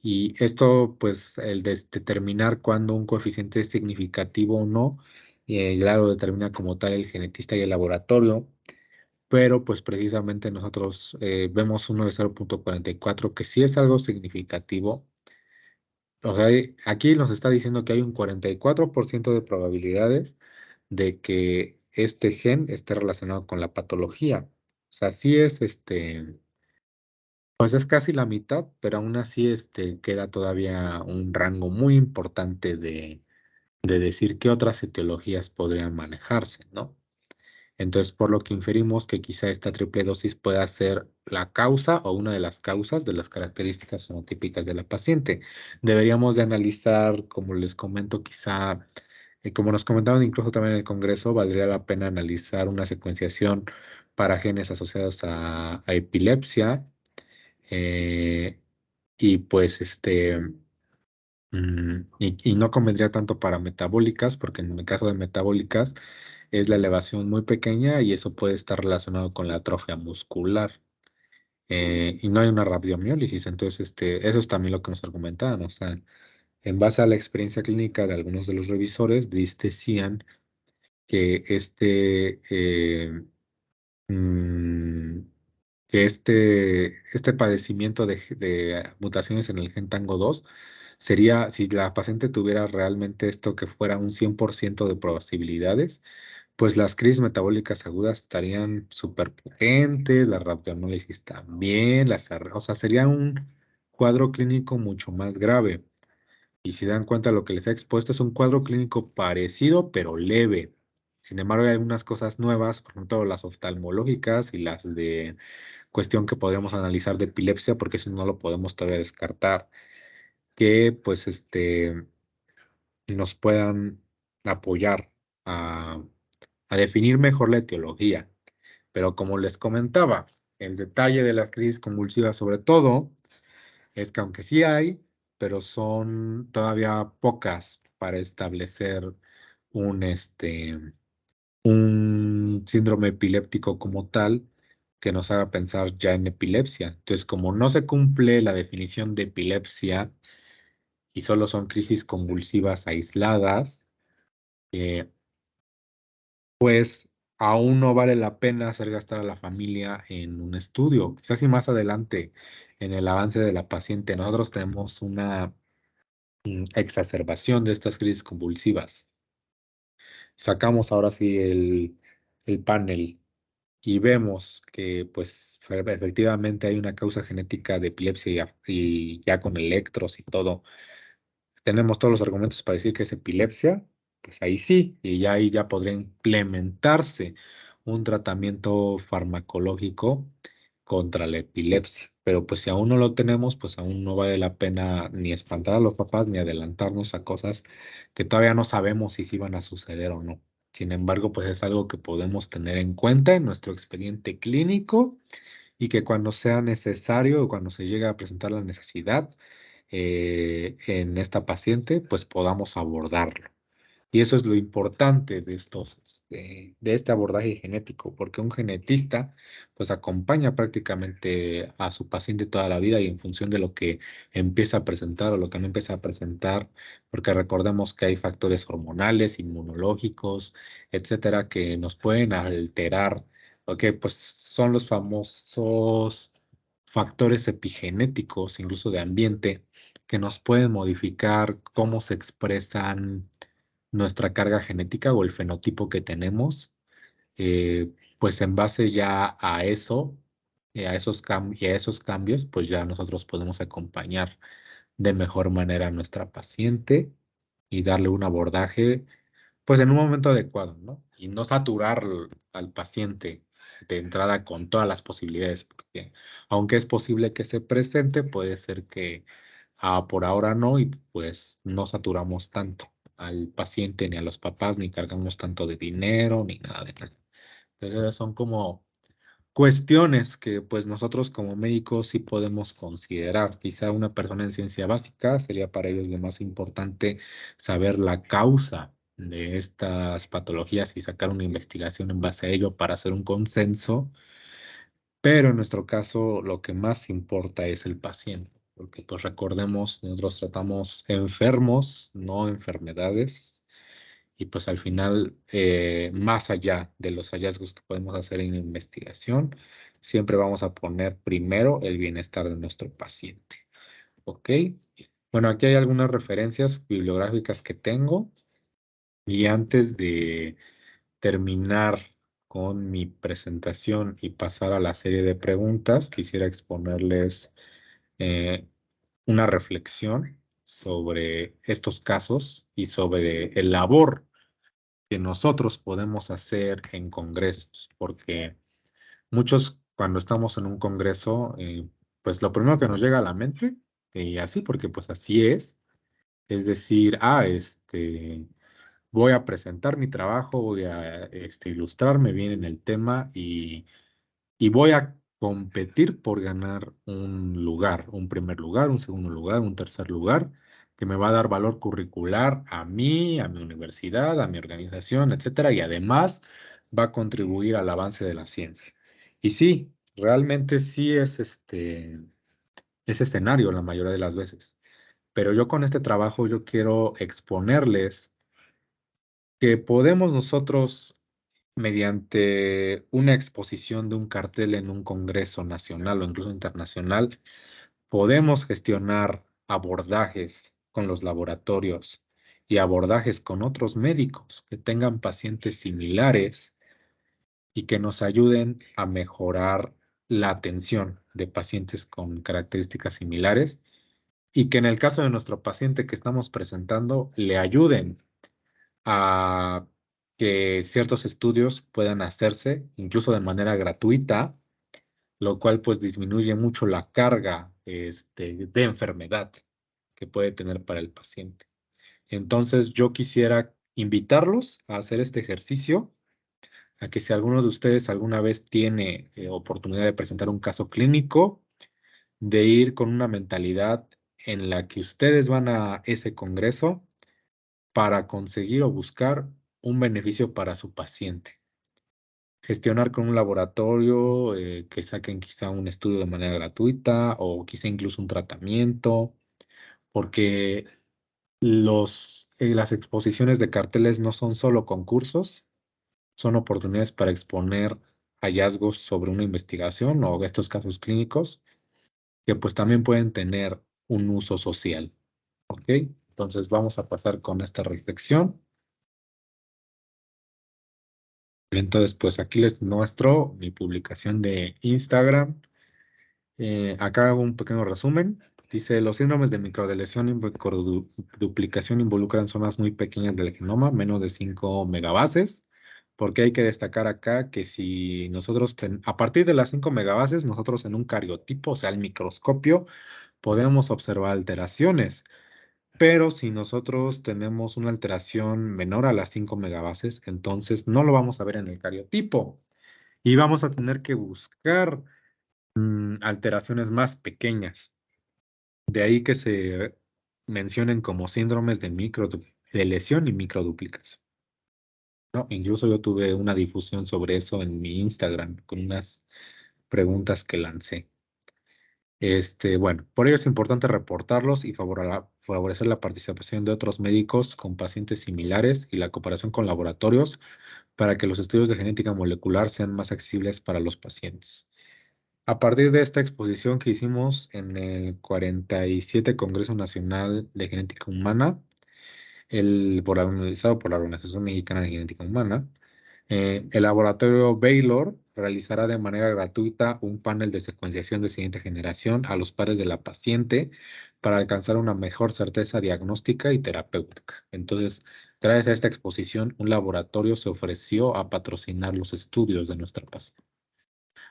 S2: Y esto, pues, el determinar cuándo un coeficiente es significativo o no, ya lo determina como tal el genetista y el laboratorio, pero pues precisamente nosotros vemos uno de 0,44 que sí es algo significativo. O sea, aquí nos está diciendo que hay un 44% de probabilidades de que este gen esté relacionado con la patología. O sea, sí es pues es casi la mitad, pero aún así queda todavía un rango muy importante de decir qué otras etiologías podrían manejarse, ¿no? Entonces, por lo que inferimos que quizá esta triple dosis pueda ser la causa o una de las causas de las características fenotípicas de la paciente. Deberíamos de analizar, como les comento, quizá, como nos comentaban incluso también en el Congreso, valdría la pena analizar una secuenciación para genes asociados a epilepsia. eh, y pues y no convendría tanto para metabólicas, porque en el caso de metabólicas es la elevación muy pequeña y eso puede estar relacionado con la atrofia muscular. Y no hay una rabdomiólisis, entonces eso es también lo que nos argumentaban. O sea, en base a la experiencia clínica de algunos de los revisores, decían que mm, este padecimiento de mutaciones en el gen TANGO2 sería, si la paciente tuviera realmente esto que fuera un 100% de probabilidades, pues las crisis metabólicas agudas estarían súper potentes, la rhabdomiólisis también, o sea, sería un cuadro clínico mucho más grave. Y si dan cuenta, lo que les he expuesto es un cuadro clínico parecido, pero leve. Sin embargo, hay algunas cosas nuevas, por ejemplo, las oftalmológicas y las de cuestión que podríamos analizar de epilepsia, porque eso no lo podemos todavía descartar, que pues nos puedan apoyar a, a definir mejor la etiología. Pero como les comentaba, el detalle de las crisis convulsivas sobre todo es que aunque sí hay, pero son todavía pocas para establecer un, un síndrome epiléptico como tal que nos haga pensar ya en epilepsia. Entonces, como no se cumple la definición de epilepsia y solo son crisis convulsivas aisladas, eh, pues aún no vale la pena hacer gastar a la familia en un estudio. Quizás si más adelante, en el avance de la paciente, nosotros tenemos una exacerbación de estas crisis convulsivas. Sacamos ahora sí el panel y vemos que pues efectivamente hay una causa genética de epilepsia y ya con electros y todo, tenemos todos los argumentos para decir que es epilepsia, pues ahí sí, y ya ahí ya podría implementarse un tratamiento farmacológico contra la epilepsia. Pero pues si aún no lo tenemos, pues aún no vale la pena ni espantar a los papás ni adelantarnos a cosas que todavía no sabemos si sí van a suceder o no. Sin embargo, pues es algo que podemos tener en cuenta en nuestro expediente clínico y que cuando sea necesario o cuando se llegue a presentar la necesidad en esta paciente, pues podamos abordarlo. Y eso es lo importante de de este abordaje genético, porque un genetista pues acompaña prácticamente a su paciente toda la vida y en función de lo que empieza a presentar o lo que no empieza a presentar, porque recordemos que hay factores hormonales, inmunológicos, etcétera, que nos pueden alterar, ok, pues son los famosos factores epigenéticos, incluso de ambiente, que nos pueden modificar cómo se expresan nuestra carga genética o el fenotipo que tenemos, pues en base ya a eso, y a esos cambios, pues ya nosotros podemos acompañar de mejor manera a nuestra paciente y darle un abordaje, pues en un momento adecuado, ¿no? Y no saturar al paciente de entrada con todas las posibilidades, porque aunque es posible que se presente, puede ser que por ahora no, y pues no saturamos tanto al paciente ni a los papás, ni cargamos tanto de dinero, ni nada de nada. Entonces son como cuestiones que pues nosotros como médicos sí podemos considerar. Quizá una persona en ciencia básica sería para ellos lo más importante saber la causa de estas patologías y sacar una investigación en base a ello para hacer un consenso, pero en nuestro caso lo que más importa es el paciente, porque pues recordemos, nosotros tratamos enfermos, no enfermedades, y pues al final, más allá de los hallazgos que podemos hacer en investigación, siempre vamos a poner primero el bienestar de nuestro paciente. ¿Ok? Bueno, aquí hay algunas referencias bibliográficas que tengo y antes de terminar con mi presentación y pasar a la serie de preguntas, quisiera exponerles eh, una reflexión sobre estos casos y sobre el labor que nosotros podemos hacer en congresos, porque muchos cuando estamos en un congreso, pues lo primero que nos llega a la mente, y así, porque pues así es decir, voy a presentar mi trabajo, voy a ilustrarme bien en el tema y voy a competir por ganar un lugar, un primer lugar, un segundo lugar, un tercer lugar, que me va a dar valor curricular a mí, a mi universidad, a mi organización, etcétera, y además va a contribuir al avance de la ciencia. Y sí, realmente sí es ese escenario la mayoría de las veces. Pero yo con este trabajo yo quiero exponerles que podemos nosotros, mediante una exposición de un cartel en un congreso nacional o incluso internacional, podemos gestionar abordajes con los laboratorios y abordajes con otros médicos que tengan pacientes similares y que nos ayuden a mejorar la atención de pacientes con características similares y que en el caso de nuestro paciente que estamos presentando le ayuden a que ciertos estudios puedan hacerse incluso de manera gratuita, lo cual pues disminuye mucho la carga de enfermedad que puede tener para el paciente. Entonces yo quisiera invitarlos a hacer este ejercicio, a que si alguno de ustedes alguna vez tiene oportunidad de presentar un caso clínico, de ir con una mentalidad en la que ustedes van a ese congreso para conseguir o buscar un beneficio para su paciente. Gestionar con un laboratorio que saquen quizá un estudio de manera gratuita o quizá incluso un tratamiento, porque las exposiciones de carteles no son solo concursos, son oportunidades para exponer hallazgos sobre una investigación o estos casos clínicos que pues también pueden tener un uso social. ¿Ok? Entonces vamos a pasar con esta reflexión. Entonces, pues aquí les muestro mi publicación de Instagram. Acá hago un pequeño resumen. Dice, los síndromes de microdeleción y microduplicación involucran zonas muy pequeñas del genoma, menos de 5 megabases, porque hay que destacar acá que si nosotros, a partir de las 5 megabases, nosotros en un cariotipo, o sea, el microscopio, podemos observar alteraciones. Pero si nosotros tenemos una alteración menor a las 5 megabases, entonces no lo vamos a ver en el cariotipo y vamos a tener que buscar alteraciones más pequeñas. De ahí que se mencionen como síndromes de lesión y microduplicación, ¿no? Incluso yo tuve una difusión sobre eso en mi Instagram con unas preguntas que lancé. Bueno, por ello es importante reportarlos y favorecer la participación de otros médicos con pacientes similares y la cooperación con laboratorios para que los estudios de genética molecular sean más accesibles para los pacientes. A partir de esta exposición que hicimos en el 47 Congreso Nacional de Genética Humana, organizado por la Organización Mexicana de Genética Humana, el laboratorio Baylor realizará de manera gratuita un panel de secuenciación de siguiente generación a los pares de la paciente para alcanzar una mejor certeza diagnóstica y terapéutica. Entonces, gracias a esta exposición, un laboratorio se ofreció a patrocinar los estudios de nuestra paciente.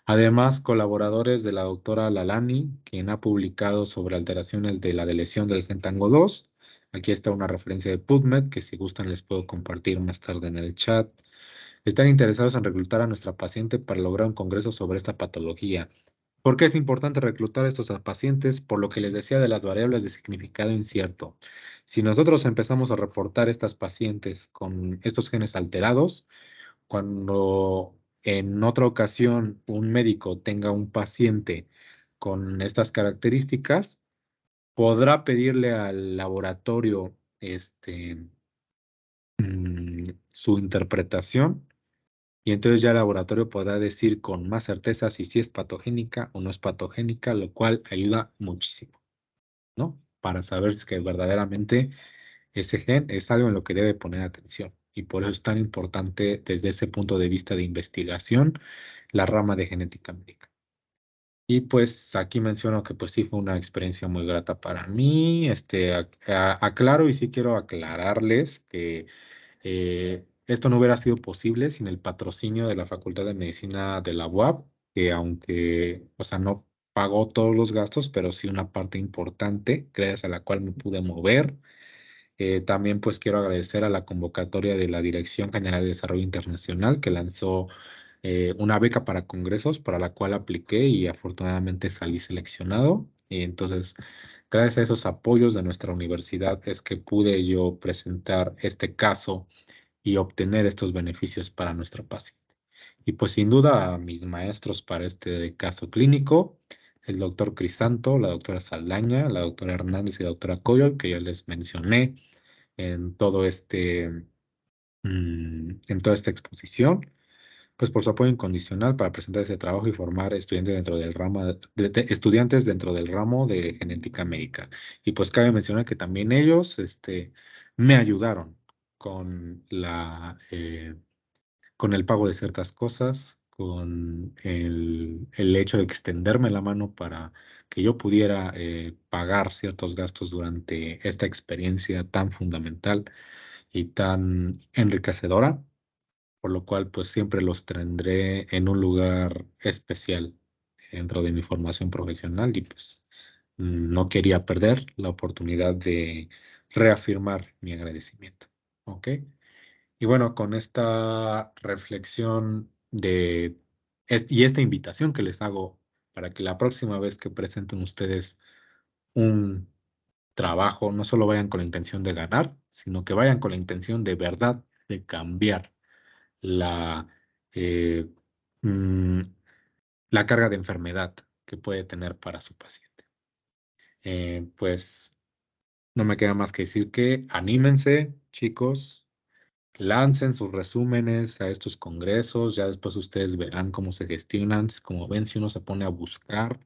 S2: Además, colaboradores de la doctora Lalani, quien ha publicado sobre alteraciones de la deleción del gen tango 2. Aquí está una referencia de PubMed que si gustan les puedo compartir más tarde en el chat. Están interesados en reclutar a nuestra paciente para lograr un congreso sobre esta patología. ¿Por qué es importante reclutar a estos pacientes? Por lo que les decía de las variables de significado incierto. Si nosotros empezamos a reportar estas pacientes con estos genes alterados, cuando en otra ocasión un médico tenga un paciente con estas características, podrá pedirle al laboratorio su interpretación y entonces ya el laboratorio podrá decir con más certeza si sí es patogénica o no es patogénica, lo cual ayuda muchísimo, ¿no? Para saber si que verdaderamente ese gen es algo en lo que debe poner atención. Y por eso es tan importante desde ese punto de vista de investigación la rama de genética médica. Y pues aquí menciono que pues sí fue una experiencia muy grata para mí. Aclaro y sí quiero aclararles que Esto no hubiera sido posible sin el patrocinio de la Facultad de Medicina de la UAP, que aunque, o sea, no pagó todos los gastos, pero sí una parte importante, gracias a la cual me pude mover. También pues quiero agradecer a la convocatoria de la Dirección General de Desarrollo Internacional que lanzó una beca para congresos para la cual apliqué y afortunadamente salí seleccionado. Y entonces, gracias a esos apoyos de nuestra universidad es que pude yo presentar este caso y obtener estos beneficios para nuestro paciente. Y pues sin duda a mis maestros para este caso clínico, el doctor Crisanto, la doctora Saldaña, la doctora Hernández y la doctora Coyol, que ya les mencioné en todo en toda esta exposición, pues por su apoyo incondicional para presentar ese trabajo y formar estudiantes dentro del ramo estudiantes dentro del ramo de genética médica. Y pues cabe mencionar que también ellos, me ayudaron con con el pago de ciertas cosas, con el hecho de extenderme la mano para que yo pudiera pagar ciertos gastos durante esta experiencia tan fundamental y tan enriquecedora, por lo cual pues siempre los tendré en un lugar especial dentro de mi formación profesional y pues no quería perder la oportunidad de reafirmar mi agradecimiento. ¿Ok? Y bueno, con esta reflexión y esta invitación que les hago para que la próxima vez que presenten ustedes un trabajo, no solo vayan con la intención de ganar, sino que vayan con la intención de verdad de cambiar la, eh, mm, la carga de enfermedad que puede tener para su paciente. Pues no me queda más que decir que anímense, chicos. Lancen sus resúmenes a estos congresos, ya después ustedes verán cómo se gestionan. Como ven, si uno se pone a buscar,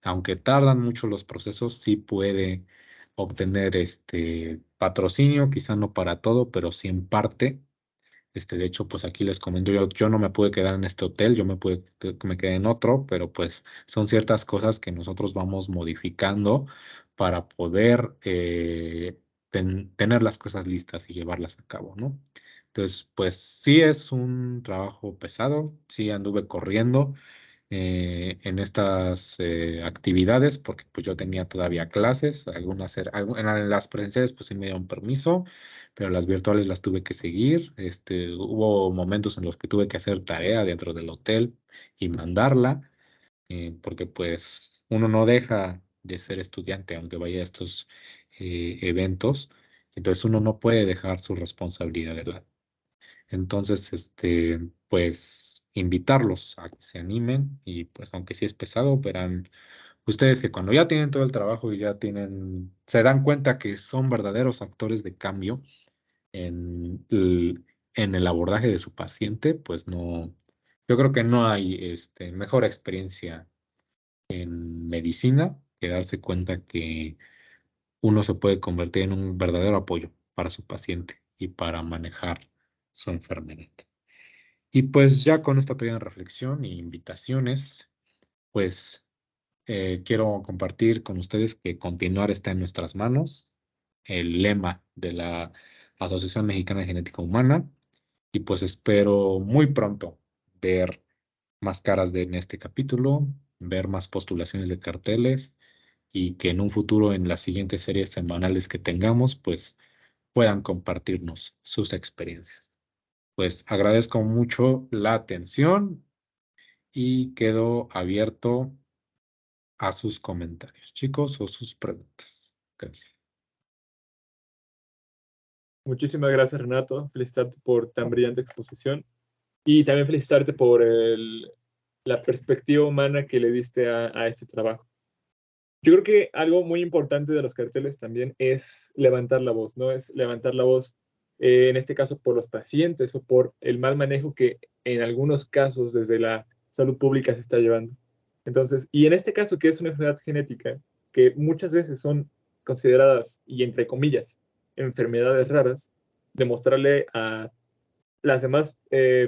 S2: aunque tardan mucho los procesos, sí puede obtener este patrocinio, quizá no para todo, pero sí en parte. De hecho, pues aquí les comento, yo no me pude quedar en este hotel, me quedé en otro, pero pues son ciertas cosas que nosotros vamos modificando para poder tener las cosas listas y llevarlas a cabo, ¿no? Entonces, pues sí es un trabajo pesado, sí anduve corriendo en estas actividades porque pues yo tenía todavía clases, en las presenciales pues sí me dieron permiso, pero las virtuales las tuve que seguir. Hubo momentos en los que tuve que hacer tarea dentro del hotel y mandarla, porque pues uno no deja de ser estudiante aunque vaya a estos eventos, entonces uno no puede dejar su responsabilidad de lado. Entonces, pues invitarlos a que se animen y pues aunque sí es pesado, verán ustedes que cuando ya tienen todo el trabajo y ya se dan cuenta que son verdaderos actores de cambio en el abordaje de su paciente, pues no, yo creo que no hay mejor experiencia en medicina que darse cuenta que uno se puede convertir en un verdadero apoyo para su paciente y para manejar su enfermedad. Y pues ya con esta pequeña reflexión y invitaciones, pues quiero compartir con ustedes que continuar está en nuestras manos, el lema de la Asociación Mexicana de Genética Humana, y pues espero muy pronto ver más caras en este capítulo, ver más postulaciones de carteles y que en un futuro en las siguientes series semanales que tengamos, pues puedan compartirnos sus experiencias. Pues agradezco mucho la atención y quedo abierto a sus comentarios, chicos, o sus preguntas. Gracias.
S1: Muchísimas gracias, Renato. Felicitarte por tan brillante exposición y también felicitarte por la perspectiva humana que le diste a este trabajo. Yo creo que algo muy importante de los carteles también es levantar la voz, ¿no? Es levantar la voz, en este caso, por los pacientes o por el mal manejo que en algunos casos desde la salud pública se está llevando. Entonces, y en este caso, que es una enfermedad genética, que muchas veces son consideradas, y entre comillas, enfermedades raras, demostrarle a las demás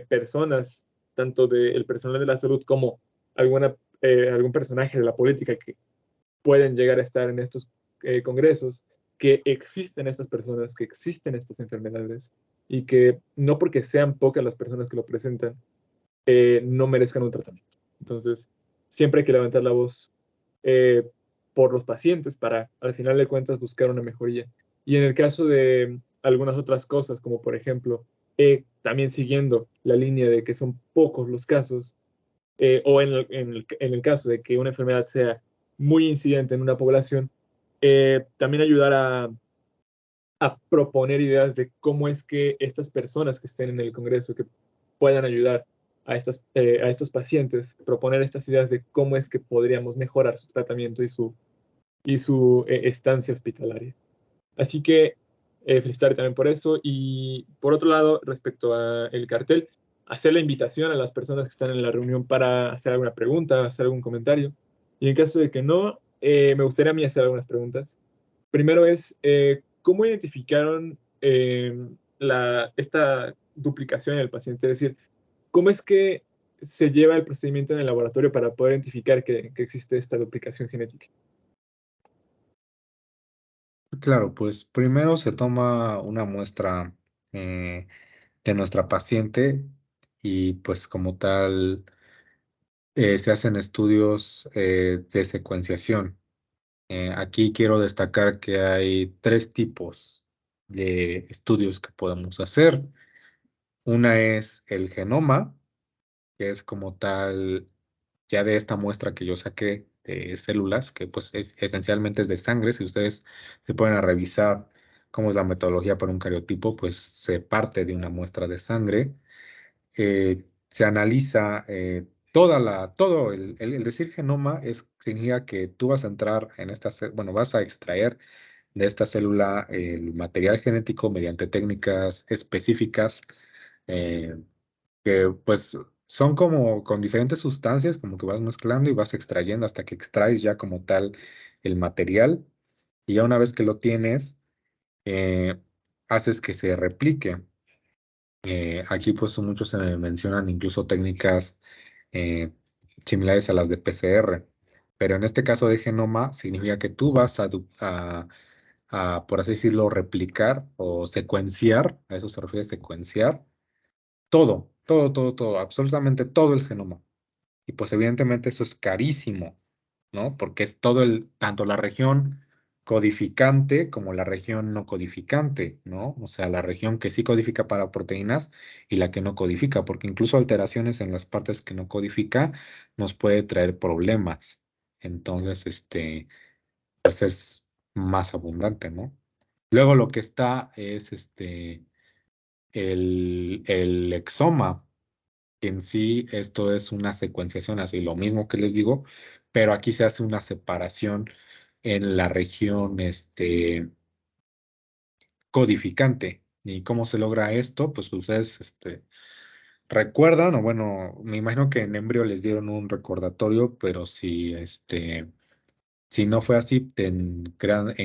S1: personas, tanto del personal de la salud como algún personaje de la política que pueden llegar a estar en estos congresos, que existen estas personas, que existen estas enfermedades y que no porque sean pocas las personas que lo presentan, no merezcan un tratamiento. Entonces, siempre hay que levantar la voz eh, por los pacientes para, al final de cuentas, buscar una mejoría. Y en el caso de algunas otras cosas, como por ejemplo, también siguiendo la línea de que son pocos los casos, o en el caso de que una enfermedad sea muy incidente en una población, también ayudar a proponer ideas de cómo es que estas personas que estén en el Congreso, que puedan ayudar a estos pacientes, proponer estas ideas de cómo es que podríamos mejorar su tratamiento y su estancia hospitalaria. Así que felicitar también por eso. Y por otro lado, respecto al cartel, hacer la invitación a las personas que están en la reunión para hacer alguna pregunta, hacer algún comentario. Y en caso de que no, me gustaría a mí hacer algunas preguntas. Primero es, ¿cómo identificaron esta duplicación en el paciente? Es decir, ¿cómo es que se lleva el procedimiento en el laboratorio para poder identificar que existe esta duplicación genética?
S2: Claro, pues primero se toma una muestra eh, de nuestra paciente y pues como tal se hacen estudios de secuenciación. Aquí quiero destacar que hay tres tipos de estudios que podemos hacer. Una es el genoma, que es como tal, ya de esta muestra que yo saqué de células, que pues esencialmente es de sangre. Si ustedes se ponen a revisar cómo es la metodología para un cariotipo, pues se parte de una muestra de sangre. Se analiza todo el decir genoma significa que tú vas a entrar en bueno, vas a extraer de esta célula el material genético mediante técnicas específicas eh, que pues son como con diferentes sustancias, como que vas mezclando y vas extrayendo hasta que extraes ya como tal el material y ya una vez que lo tienes, eh, haces que se replique. Aquí pues muchos se mencionan incluso técnicas eh, similares a las de PCR, pero en este caso de genoma significa que tú vas por así decirlo, replicar o secuenciar, a eso se refiere secuenciar, todo, absolutamente todo el genoma. Y pues evidentemente eso es carísimo, ¿no? Porque es tanto la región codificante como la región no codificante, ¿no? O sea, la región que sí codifica para proteínas y la que no codifica, porque incluso alteraciones en las partes que no codifica nos puede traer problemas. Entonces, pues es más abundante, ¿no? Luego lo que está es el exoma, que en sí esto es una secuenciación, así lo mismo que les digo, pero aquí se hace una separación en la región codificante. ¿Y cómo se logra esto? Pues ustedes recuerdan, o bueno, me imagino que en Embrio les dieron un recordatorio, pero si no fue así, en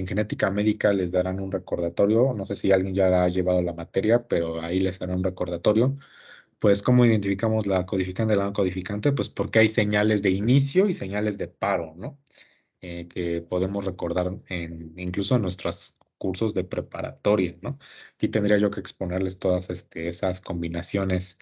S2: genética médica les darán un recordatorio. No sé si alguien ya ha llevado la materia, pero ahí les darán un recordatorio. Pues, ¿cómo identificamos la codificante y la no codificante? Pues porque hay señales de inicio y señales de paro, ¿no? Que podemos recordar incluso en nuestros cursos de preparatoria, ¿no? Aquí tendría yo que exponerles todas esas combinaciones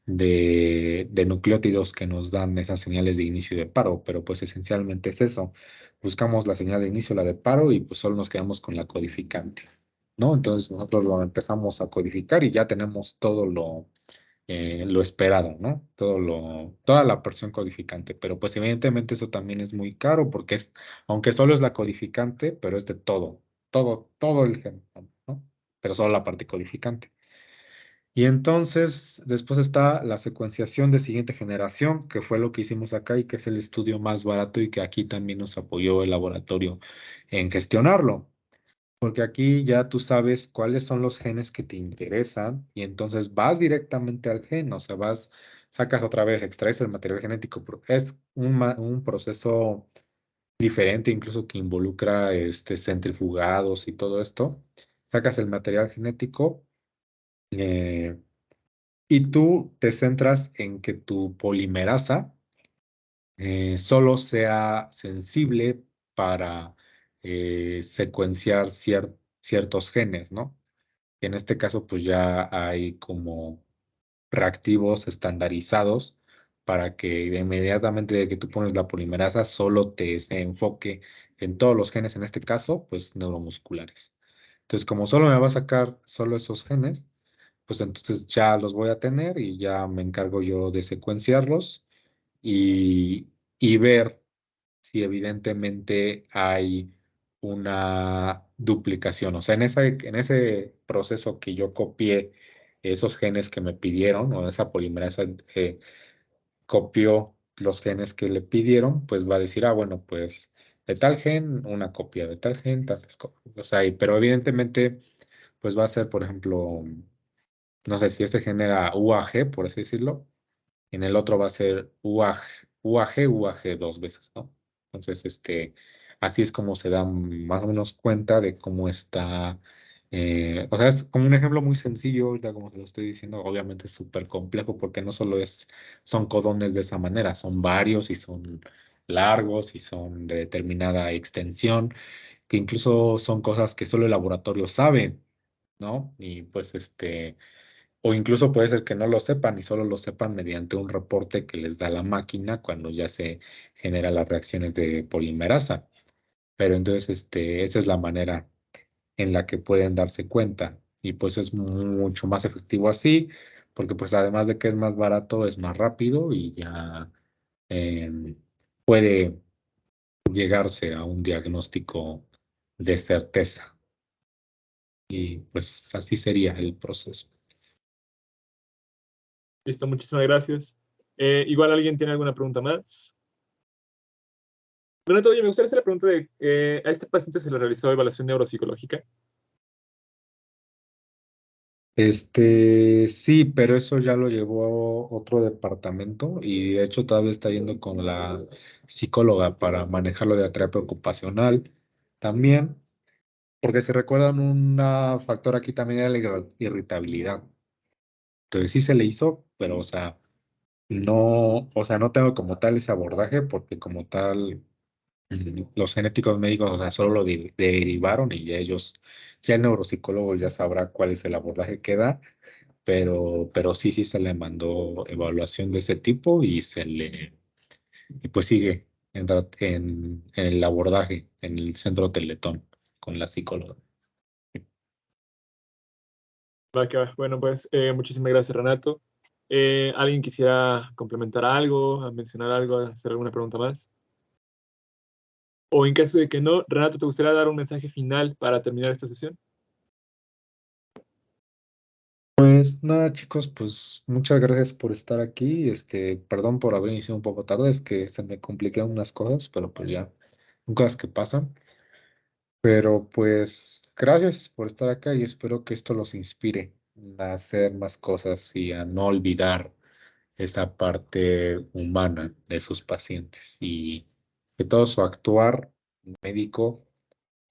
S2: de nucleótidos que nos dan esas señales de inicio y de paro, pero pues esencialmente es eso. Buscamos la señal de inicio, la de paro, y pues solo nos quedamos con la codificante, ¿no? Entonces nosotros lo empezamos a codificar y ya tenemos todo lo esperado, ¿no? Toda la porción codificante, pero pues evidentemente eso también es muy caro porque aunque solo es la codificante, pero es de todo el genoma, ¿no? Pero solo la parte codificante. Y entonces, después está la secuenciación de siguiente generación, que fue lo que hicimos acá y que es el estudio más barato y que aquí también nos apoyó el laboratorio en gestionarlo. Porque aquí ya tú sabes cuáles son los genes que te interesan y entonces vas directamente al gen, o sea, sacas otra vez, extraes el material genético. Es un proceso diferente, incluso que involucra centrifugados y todo esto. Sacas el material genético eh, y tú te centras en que tu polimerasa solo sea sensible para secuenciar ciertos genes, ¿no? En este caso, pues ya hay como reactivos estandarizados para que inmediatamente de que tú pones la polimerasa solo se enfoque en todos los genes, en este caso, pues neuromusculares. Entonces, como solo me va a sacar solo esos genes, pues entonces ya los voy a tener y ya me encargo yo de secuenciarlos y ver si evidentemente hay una duplicación. O sea, en ese proceso que yo copié esos genes que me pidieron, o esa polimerasa copió los genes que le pidieron, pues va a decir, ah, bueno, pues de tal gen, una copia, de tal gen, tantas copias. O sea, pero evidentemente, pues va a ser, por ejemplo, no sé si este gen era UAG, por así decirlo, en el otro va a ser UAG dos veces, ¿no? Entonces, así es como se dan más o menos cuenta de cómo está. O sea, es como un ejemplo muy sencillo, ahorita como te lo estoy diciendo, obviamente es súper complejo porque no solo son codones de esa manera, son varios y son largos y son de determinada extensión, que incluso son cosas que solo el laboratorio sabe, ¿no? Y pues o incluso puede ser que no lo sepan y solo lo sepan mediante un reporte que les da la máquina cuando ya se generan las reacciones de polimerasa. Pero entonces, esa es la manera en la que pueden darse cuenta. Y pues es mucho más efectivo así, porque pues además de que es más barato, es más rápido y ya em, puede llegarse a un diagnóstico de certeza. Y pues así sería el proceso.
S1: Listo, muchísimas gracias. Igual alguien tiene alguna pregunta más. Renato, oye, me gustaría hacer la pregunta de, ¿a este paciente se le realizó evaluación neuropsicológica?
S2: Sí, pero eso ya lo llevó otro departamento y de hecho todavía está yendo con la psicóloga para manejarlo de la terapia ocupacional también, porque se recuerdan un factor aquí también era la irritabilidad. Entonces sí se le hizo, pero o sea, no tengo como tal ese abordaje porque como tal los genéticos médicos, o sea, solo lo derivaron y ya el neuropsicólogo ya sabrá cuál es el abordaje que da. Pero sí se le mandó evaluación de ese tipo y pues sigue en el abordaje en el centro Teletón con la psicóloga.
S1: Va que va. Bueno, pues muchísimas gracias, Renato. ¿Alguien quisiera complementar algo, a mencionar algo, a hacer alguna pregunta más? O en caso de que no, Renato, ¿te gustaría dar un mensaje final para terminar esta sesión?
S2: Pues nada, chicos, pues muchas gracias por estar aquí. Perdón por haber iniciado un poco tarde, es que se me complicaron unas cosas, pero pues ya, son cosas que pasan. Pero pues gracias por estar acá y espero que esto los inspire a hacer más cosas y a no olvidar esa parte humana de sus pacientes y que todo su actuar médico,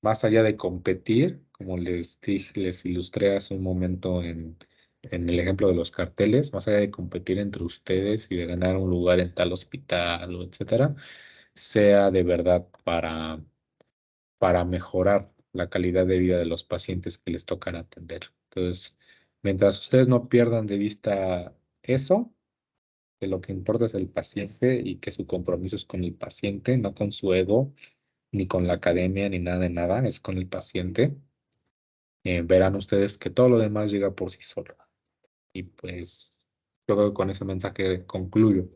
S2: más allá de competir, como les dije, les ilustré hace un momento en el ejemplo de los carteles, más allá de competir entre ustedes y de ganar un lugar en tal hospital o etcétera, sea de verdad para mejorar la calidad de vida de los pacientes que les tocan atender. Entonces, mientras ustedes no pierdan de vista eso, que lo que importa es el paciente y que su compromiso es con el paciente, no con su ego, ni con la academia, ni nada de nada, es con el paciente. Verán ustedes que todo lo demás llega por sí solo. Y pues yo creo que con ese mensaje concluyo,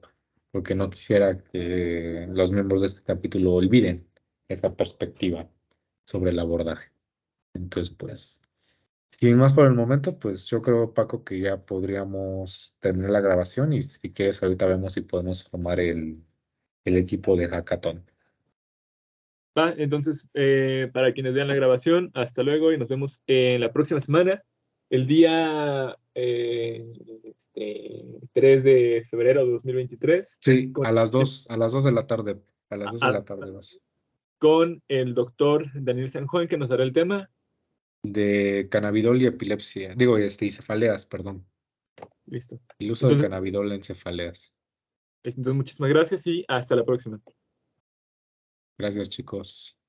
S2: porque no quisiera que los miembros de este capítulo olviden esa perspectiva sobre el abordaje. Entonces, pues, sin más por el momento, pues yo creo, Paco, que ya podríamos terminar la grabación y si quieres ahorita vemos si podemos formar el equipo de hackathon.
S1: Va, entonces, para quienes vean la grabación, hasta luego y nos vemos en la próxima semana, el día 3 de febrero de 2023,
S2: Sí,
S1: con,
S2: a las 2 de la tarde, a las 2 de
S1: a-
S2: la tarde vas.
S1: con el doctor Daniel San Juan, que nos dará el tema.
S2: De cannabidol y epilepsia, digo, y cefaleas, perdón.
S1: Listo.
S2: El uso del
S1: Entonces,
S2: cannabidol en cefaleas.
S1: muchísimas gracias y hasta la próxima.
S2: Gracias, chicos.